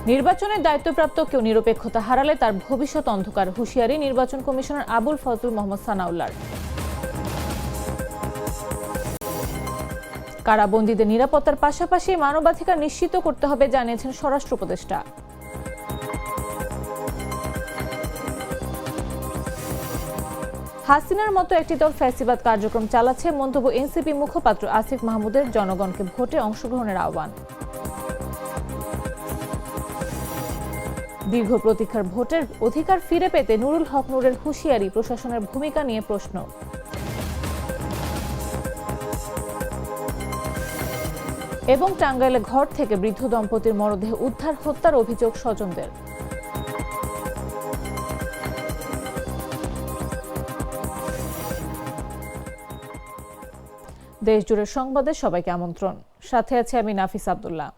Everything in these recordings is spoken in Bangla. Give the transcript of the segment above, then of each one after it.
নির্বাচনের দায়িত্বপ্রাপ্ত কেউ নিরপেক্ষতা হারালে তার ভবিষ্যৎ অন্ধকার, হুঁশিয়ারি নির্বাচন কমিশনার আবুল ফজল মোহাম্মদ সানাউল্লাহর। কারাবন্দীদের নিরাপত্তার পাশাপাশি মানবাধিকার নিশ্চিত করতে হবে জানিয়েছেন স্বরাষ্ট্র উপদেষ্টা। হাসিনার মতো একটি দল ফ্যাসিবাদ কার্যক্রম চালাচ্ছে, মন্তব্য এনসিপি মুখপাত্র আসিফ মাহমুদের। জনগণকে ভোটে অংশগ্রহণের আহ্বান। দীর্ঘ প্রতীক্ষার ভোটের অধিকার ফিরে পেতে নুরুল হক নূরের হুঁশিয়ারি, প্রশাসনের ভূমিকা নিয়ে প্রশ্ন। এবং টাঙ্গাইলে ঘর থেকে বৃদ্ধ দম্পতির মরদেহ উদ্ধার, হত্যার অভিযোগ স্বজনদের। দেশজুড়ে সংবাদে সবাইকে আমন্ত্রণ। সাথে আছে আমি নাফিস আব্দুল্লাহ।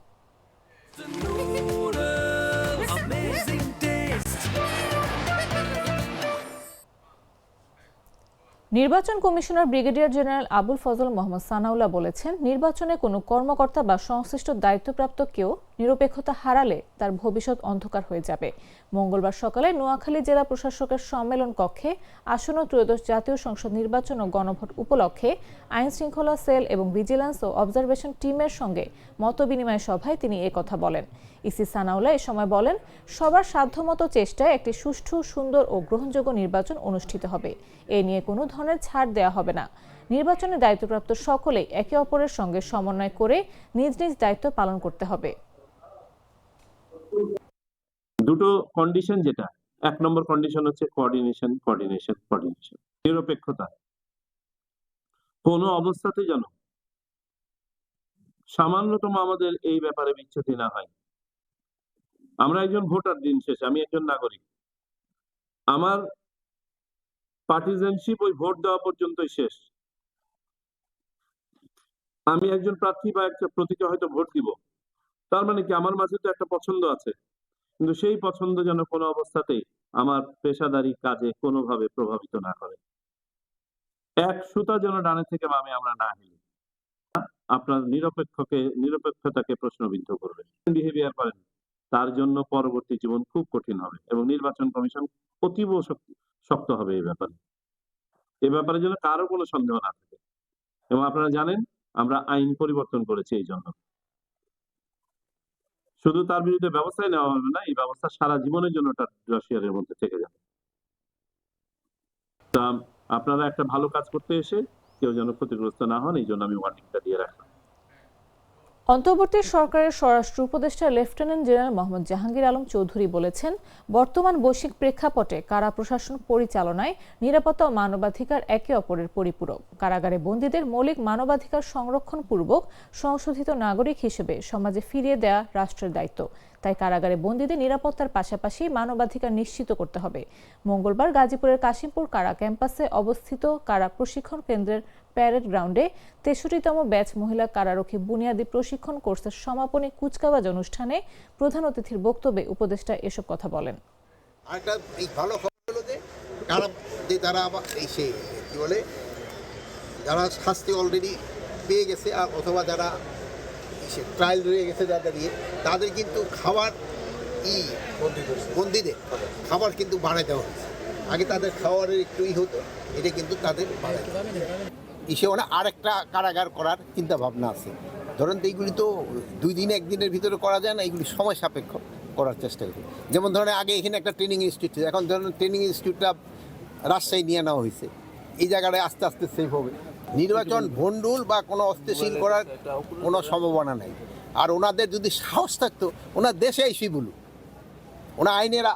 নির্বাচন commissioner brigadier general Abul Fazal Mohammad Sanaullah বলেছেন, নির্বাচনে কোনো কর্মকর্তা বা সংশ্লিষ্ট দায়িত্বপ্রাপ্ত কেউ নিরপেক্ষতা হারালে তার ভবিষ্যৎ অন্ধকার হয়ে যাবে। মঙ্গলবার সকালে নোয়াখালী জেলা প্রশাসকের সম্মেলন কক্ষে আসন্ন ত্রয়োদশ জাতীয় সংসদ নির্বাচন ও গণভোট উপলক্ষে আইন শৃঙ্খলা সেল এবং ভিজিল্যান্স ও অবজারভেশন টিমের সঙ্গে মতবিনিময় সভায় তিনি একথা বলেন। ইসি সানাউল্লাহ এ সময় বলেন, সবার সাধ্যমতো চেষ্টায় একটি সুষ্ঠু, সুন্দর ও গ্রহণযোগ্য নির্বাচন অনুষ্ঠিত হবে। এ নিয়ে কোনো ধরনের ছাড় দেওয়া হবে না। নির্বাচনে দায়িত্বপ্রাপ্ত সকলেই একে অপরের সঙ্গে সমন্বয় করে নিজ নিজ দায়িত্ব পালন করতে হবে। দুটো কন্ডিশন, যেটা এক নম্বর কন্ডিশন হচ্ছে কোঅর্ডিনেশন, কোঅর্ডিনেশন, কোঅর্ডিনেশন, নিরপেক্ষতা। কোনো অবস্থাতে যেন সামান্যতম আমাদের এই ব্যাপারে বিচ্যুতি না হয়। আমরা একজন ভোটার, দিন শেষে আমি একজন নাগরিক। আমার পার্টিজানশিপ ওই ভোট দেওয়া পর্যন্তই শেষ। আমি একজন প্রার্থী বা একটা প্রতীকে হয়তো ভোট দিব, তার মানে কি আমার মাঝে তো একটা পছন্দ আছে, কিন্তু সেই পছন্দ যেন কোনো অবস্থাতেই আমার পেশাদারি কাজে কোনোভাবে প্রভাবিত না করে। এক সুতা যেন ডানে থেকে বামে আমরা না হেলি। আপনার নিরপেক্ষতাকে প্রশ্নবিদ্ধ করবে, বিহেভিয়ার করেন, তার জন্য পরবর্তী জীবন খুব কঠিন হবে। এবং নির্বাচন কমিশন অতীব শক্ত হবে এই ব্যাপারে যেন কারো কোনো সন্দেহ না থাকে। এবং আপনারা জানেন, আমরা আইন পরিবর্তন করেছি এই জন্য। শুধু তার বিরুদ্ধে ব্যবস্থাই নেওয়া হবে না, এই ব্যবস্থা সারা জীবনের জন্য তার রাশিয়ারের মধ্যে থেকে যাবে। তা আপনারা একটা ভালো কাজ করতে এসে কেউ যেন ক্ষতিগ্রস্ত না হন, এই জন্য আমি ওয়ার্নিংটা দিয়ে রাখলাম। অন্তর্বর্তী সরকারের স্বরাষ্ট্র উপদেষ্টা লেফটেন্যান্ট জেনারেল মোহাম্মদ জাহাঙ্গীর আলম চৌধুরী বলেছেন, বর্তমান বৈশ্বিক প্রেক্ষাপটে কারা প্রশাসন পরিচালনায় নিরাপত্তা ও মানবাধিকার একে অপরের পরিপূরক। কারাগারে বন্দীদের মৌলিক মানবাধিকার সংরক্ষণপূর্বক সংশোধিত নাগরিক হিসেবে সমাজে ফিরিয়ে দেয়া রাষ্ট্রের দায়িত্ব। তাই কারাগারে বন্দীদের নিরাপত্তার পাশাপাশি মানবাধিকার নিশ্চিত করতে হবে। মঙ্গলবার গাজীপুরের কাশিমপুর কারা ক্যাম্পাসে অবস্থিত কারা প্রশিক্ষণ কেন্দ্রের প্যারেড গ্রাউন্ডে 63তম ব্যাচ মহিলা কারারক্ষী বুনিয়াদী প্রশিক্ষণ কোর্সের সমাপনী কুচকাওয়াজ অনুষ্ঠানে প্রধান অতিথির বক্তব্যে উপদেষ্টা এসব কথা বলেন। যারা শাস্তি অলরেডি পেয়ে গেছে অথবা যারা ট্রায়াল রয়ে গেছে তাদের কিন্তু খাবার বন্দীদের খাবার কিন্তু বাড়ায় দেওয়া হয়েছে। আগে তাদের খাবারের একটু হতো, এটা কিন্তু তাদের ওরা আরেকটা কারাগার করার চিন্তা ভাবনা আছে। ধরেন তো এইগুলি তো 2 দিন 1 দিনের ভিতরে করা যায় না, এইগুলি সময় সাপেক্ষ করার চেষ্টা করি। যেমন ধরেন আগে এখানে একটা ট্রেনিং ইনস্টিটিউট ছিল, এখন ধরেন ট্রেনিং ইনস্টিটিউটটা রাজশাহী নিয়ে নেওয়া হয়েছে। এই জায়গাটায় আস্তে আস্তে সেফ হবে। নির্বাচন ভণ্ডুল বা কোনো অস্থিতিশীল করার কোনো সম্ভাবনা নেই। আর ওনাদের যদি সাহস থাকতো, ওনার দেশে আইসি বলুন, ওনার আইনের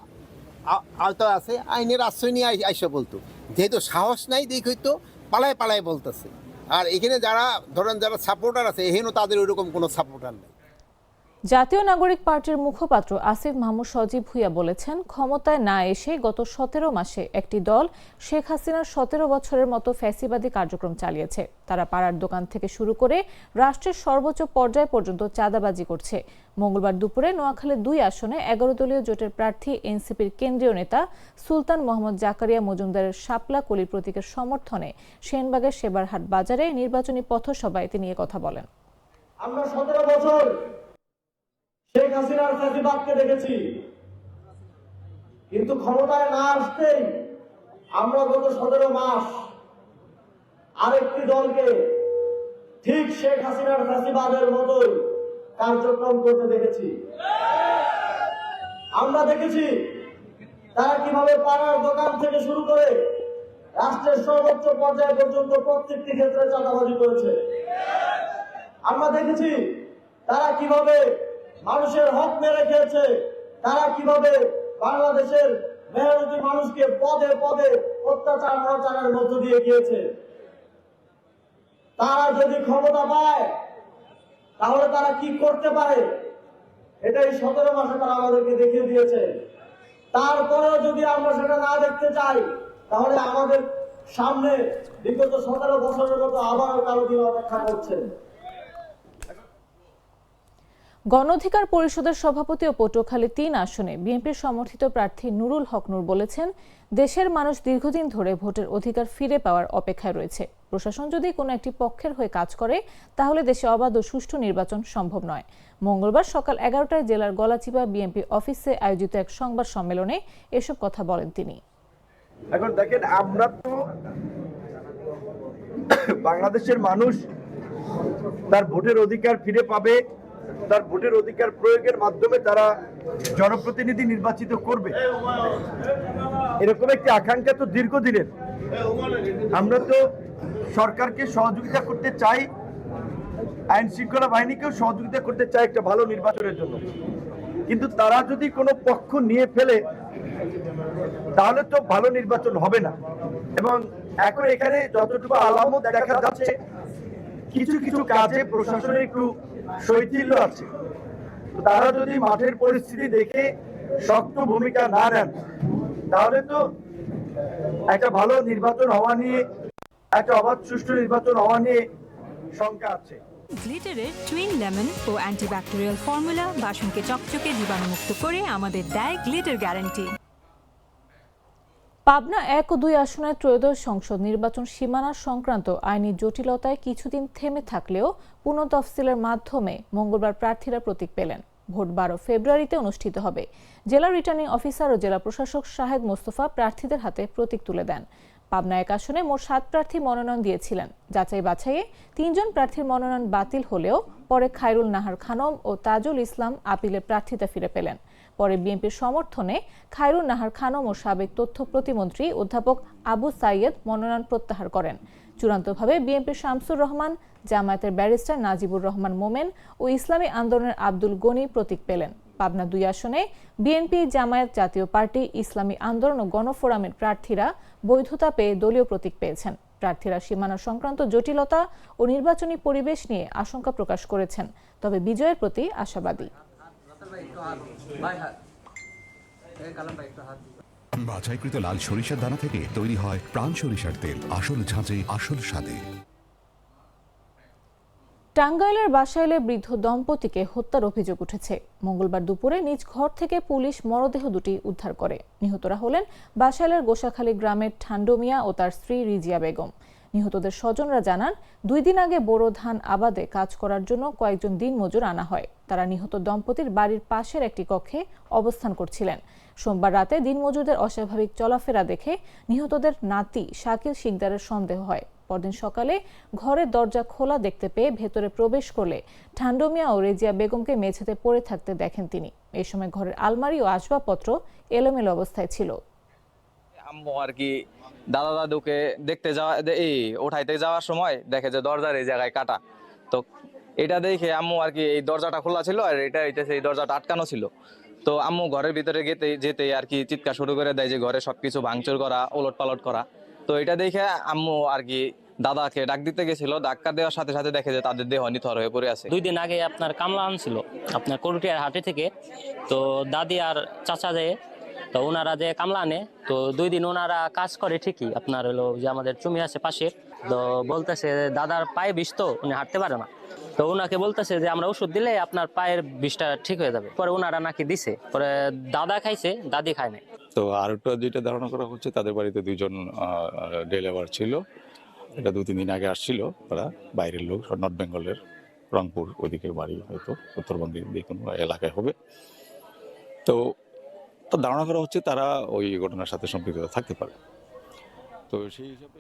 আওতা আছে, আইনের আশ্রয় নিয়ে আইসা বলতো। যেহেতু সাহস নাই, হয়তো পালায় পালায় বলতেছে। আর এখানে যারা ধরেন যারা সাপোর্টার আছে, এখানেও তাদের ওইরকম কোনো সাপোর্টার নেই। জাতীয় নাগরিক পার্টির মুখপাত্র আসিফ মাহমুদ সজীব ভুইয়া বলেছেন, ক্ষমতায় না এসে গত 17 মাসে একটি দল শেখ হাসিনার 17 বছরের মতো ফ্যাসিবাদী কার্যক্রম চালিয়েছে। তারা পাড়ার দোকান থেকে শুরু করে রাষ্ট্রের সর্বোচ্চ পর্যায় পর্যন্ত চাঁদাবাজি করছে। মঙ্গলবার দুপুরে নোয়াখালীর 2 আসনে 11 দলীয় জোটের প্রার্থী এনসিপির কেন্দ্রীয় নেতা সুলতান মোহাম্মদ জাকারিয়া মজুমদারের শাপলা কলি প্রতীকের সমর্থনে সেনবাগের সেবারহাট বাজারে নির্বাচনী পথসভায় তিনি কথা বলেন। আমরা 17 বছর শেখ হাসিনার ফ্যাসিবাদকে দেখেছি, কিন্তু ক্ষমতায় না আসতেই আমরা গত 17 মাস আরেকটি দলকে ঠিক শেখ হাসিনার ফ্যাসিবাদের মতোই কার্যক্রম করতে দেখেছি। আমরা দেখেছি তারা কিভাবে পাড়ার দোকান থেকে শুরু করে রাষ্ট্রের সর্বোচ্চ পর্যায় পর্যন্ত প্রত্যেকটি ক্ষেত্রে চাঁদাবাজি করেছে। আমরা দেখেছি তারা কিভাবে মানুষের হক মেরে খেয়েছে, তারা কিভাবে বাংলাদেশের মেহনতি মানুষকে পদে পদে অত্যাচার অনাচারের মধ্য দিয়ে গিয়েছে। তারা যদি ক্ষমতা পায় তাহলে তারা কি করতে পারে, এটাই 17 মাসে তারা আমাদেরকে দেখিয়ে দিয়েছে। তারপরেও যদি আমরা সেটা না দেখতে চাই, তাহলে আমাদের সামনে বিগত 17 বছরের মতো আবারও কালো দিন অপেক্ষা করছে। গণ অধিকার পরিষদের সভাপতি ও পটুয়াখালী 3 আসনে বিএনপির সমর্থিত প্রার্থী নুরুল হক নূর বলেছেন, দেশের মানুষ দীর্ঘদিন ধরে ভোটের অধিকার ফিরে পাওয়ার অপেক্ষায় রয়েছে। প্রশাসন যদি কোনো একটি পক্ষের হয়ে কাজ করে তাহলে দেশে অবাধ ও সুষ্ঠু নির্বাচন সম্ভব নয়। মঙ্গলবার সকাল 11টায় জেলার গলাচিপা বিএনপি অফিসে আয়োজিত এক সংবাদ সম্মেলনে এসব কথা বলেন তিনি। এখন দেখেন, আমরা তো বাংলাদেশের মানুষ তার ভোটের অধিকার ফিরে পাবে, তার ভোটের অধিকার প্রয়োগের মাধ্যমে তারা জনপ্রতিনিধি নির্বাচিত করবে, এরকম একটি আকাঙ্ক্ষা তো দীর্ঘদিনের। আমরা তো সরকারকে সহযোগিতা করতে চাই, আইন শৃঙ্খলা বাহিনীকেও সহযোগিতা করতে চাই একটা ভালো নির্বাচনের জন্য, কিন্তু তারা যদি কোনো পক্ষ নিয়ে ফেলে তাহলে তো ভালো নির্বাচন হবে না। এবং এখন এখানে যতটুকু আলামত দেখা যাচ্ছে, কিছু কিছু কাজে প্রশাসনের একটু শৈথিল্য আছে। তারা যদি মাঠের পরিস্থিতি দেখে শক্ত ভূমিকা না নেন তাহলে তো একটা ভালো নির্বাচন হওয়া নিয়ে, একটা অবাধ সুষ্ঠু নির্বাচন হওয়া নিয়ে শঙ্কা আছে। গ্লিটারের টুইন লেমন ও অ্যান্টিব্যাকটেরিয়াল ফর্মুলা বাসনকে চকচকে জীবাণুমুক্ত করে আমাদের দেয় গ্লিটার গ্যারান্টি। পাবনা 1 ও 2 আসনের ত্রয়োদশ সংসদ নির্বাচন সীমানা সংক্রান্ত আইনি জটিলতায় কিছুদিন থেমে থাকলেও পুনঃতফসিলের মাধ্যমে মঙ্গলবার প্রার্থীরা প্রতীক পেলেন। ভোট 12 ফেব্রুয়ারিতে অনুষ্ঠিত হবে। জেলা রিটার্নিং অফিসার ও জেলা প্রশাসক শাহেদ মোস্তফা প্রার্থীদের হাতে প্রতীক তুলে দেন। পাবনা 1 আসনে মোট 7 প্রার্থী মনোনয়ন দিয়েছিলেন। যাচাই বাছাইয়ে 3 জন প্রার্থীর মনোনয়ন বাতিল হলেও পরে খায়রুল নাহার খানম ও তাজুল ইসলাম আপিলে প্রার্থিতা ফিরে পেলেন। পরে বিএনপির সমর্থনে খায়রুল নাহার খানম ও সাবেক তথ্য প্রতিমন্ত্রী অধ্যাপক আবু সাইয়েদ মনোনয়ন প্রত্যাহার করেন। চূড়ান্তভাবে বিএনপির শামসুর রহমান, জামায়াতের ব্যারিস্টার নাজিবুর রহমান মোমেন ও ইসলামী আন্দোলনের আব্দুল গনি প্রতীক পেলেন। পাবনা 2 আসনে বিএনপি, জামায়াত, জাতীয় পার্টি, ইসলামী আন্দোলন ও গণফোরামের প্রার্থীরা বৈধতা পেয়ে দলীয় প্রতীক পেয়েছেন। প্রার্থীরা সীমানা সংক্রান্ত জটিলতা ও নির্বাচনী পরিবেশ নিয়ে আশঙ্কা প্রকাশ করেছেন, তবে বিজয়ের প্রতি আশাবাদী। বাছাইকৃত লাল সরিষার দানা থেকে তৈরি হয় প্রাণ সরিষার তেল, আসল ঝাঁঝে আসল স্বাদে। টাঙ্গাইলের বাসাইলে বৃদ্ধ দম্পতিকে হত্যার অভিযোগ উঠেছে। মঙ্গলবার দুপুরে নিজ ঘর থেকে পুলিশ মরদেহ দুটি উদ্ধার করে। নিহতরা হলেন বাসাইলের গোসাখালী গ্রামের ঠান্ডু মিয়া ও তার স্ত্রী রিজিয়া বেগম। নিহতদের স্বজনরা জানান, 2 দিন আগে বোরো ধান আবাদে কাজ করার জন্য কয়েকজন দিনমজুর আনা হয়। তারা নিহত দম্পতির বাড়ির পাশের একটি কক্ষে অবস্থান করছিলেন। সোমবার রাতে দিনমজুরদের অস্বাভাবিক চলাফেরা দেখে নিহতদের নাতি শাকিল শিকদারের সন্দেহ হয়। পরদিন সকালে ঘরের দরজা খোলা দেখতে পেয়ে ভেতরে প্রবেশ করলে ঠান্ডু মিয়া ও রেজিয়া বেগমকে মেঝেতে পড়ে থাকতে দেখেন তিনি। এই সময় ঘরের আলমারি ও আসবাবপত্র এলোমেলো অবস্থায় ছিল। আম্মু আর কি দাদা দাদুকে দেখতে যাওয়া উঠাইতে যাওয়ার সময় দেখে যে দরজার এই জায়গায় কাটা, তো এটা দেখে আম্মু আর কি এই দরজাটা খোলা ছিল আর এটা হইতেছে এই দরজাটা আটকানো ছিল। তো আম্মু ঘরের ভিতরে যেতে আর কি চিৎকার শুরু করে দেয় যে ঘরে সবকিছু ভাঙচুর করা, ওলট পালট করা। তো এটা দেখে আম্মু আর কি দাদাকে ডাক দিতে গেছিল, ডাক্তার দেওয়ার সাথে সাথে দেখে যে তাদের দেহ নিথর হয়ে পড়ে আছে। 2 দিন আগে আপনার কামলা আনছিল আপনার করুটিয়ার হাটে থেকে, তো দাদি আর চাচা যায়, তো ওনারা যে কামলা আনে, তো 2 দিন ওনারা কাজ করে ঠিকই। আপনার হলো যে আমাদের জমি আছে পাশে, তো বলতেছে দাদার পায়ে বিষ, তো উনি হাঁটতে পারে না। তো ওনাকে বলতেছে যে আমরা ওষুধ দিলে আপনার পায়ের বিষটা ঠিক হয়ে যাবে। পরে ওনারা নাকি দিছে, পরে দাদা খাইছে, দাদি খায় নাই। তো আরেকটা যেটা ধারণা করা হচ্ছে, তাদের বাড়িতে 2 জন ডে লেবার ছিল। এটা 2-3 দিন আগে আসছিল, ওরা বাইরের লোক, নর্থ বেঙ্গলের রংপুর ওদিকে বাড়ি, হয়তো উত্তরবঙ্গের যে কোনো এলাকায় হবে। তো তার ধারণা করা হচ্ছে তারা ওই ঘটনার সাথে সম্পৃক্ত থাকতে পারে। তো সেই হিসাবে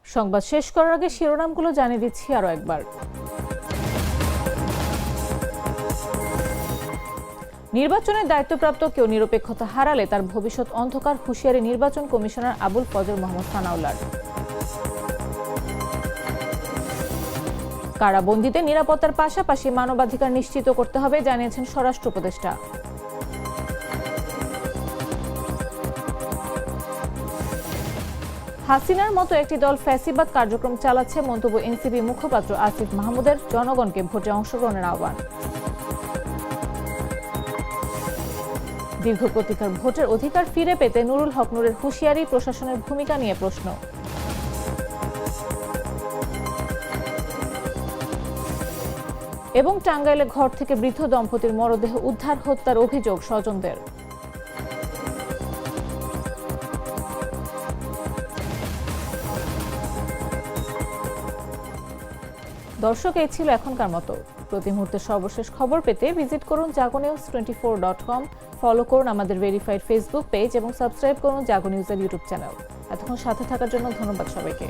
সংবাদ শেষ করার আগে শিরোনামগুলো জানিয়ে দিচ্ছি আরো একবার। নির্বাচনের দায়িত্বপ্রাপ্ত কেউ নিরপেক্ষতা হারালে তার ভবিষ্যৎ অন্ধকার, হুঁশিয়ারি নির্বাচন কমিশনার আবুল ফজল মোহাম্মদ সানাউল্লাহর। কারাবন্দীদের নিরাপত্তার পাশাপাশি মানবাধিকার নিশ্চিত করতে হবে জানিয়েছেন স্বরাষ্ট্র উপদেষ্টা। হাসিনার মতো একটি দল ফ্যাসিবাদ কার্যক্রম চালাচ্ছে মন্তব্য এনসিপি মুখপাত্র আসিফ মাহমুদের, জনগণকে ভোটে অংশগ্রহণের আহ্বান। দীর্ঘ প্রতীক্ষার ভোটের অধিকার ফিরে পেতে নুরুল হক নূরের হুঁশিয়ারি, প্রশাসনের ভূমিকা নিয়ে প্রশ্ন। এবং টাঙ্গাইলে ঘর থেকে বৃদ্ধ দম্পতির মরদেহ উদ্ধার, হত্যার অভিযোগ স্বজনদের। দর্শক, এই ছিল এখনকার মতো। প্রতি মুহূর্তে সর্বশেষ খবর পেতে ভিজিট করুন jagonews24.com, ফলো করুন আমাদের ভেরিফাইড ফেসবুক পেজ এবং সাবস্ক্রাইব করুন জাগো নিউজের ইউটিউব চ্যানেল। এতক্ষণ সাথে থাকার জন্য ধন্যবাদ সবাইকে।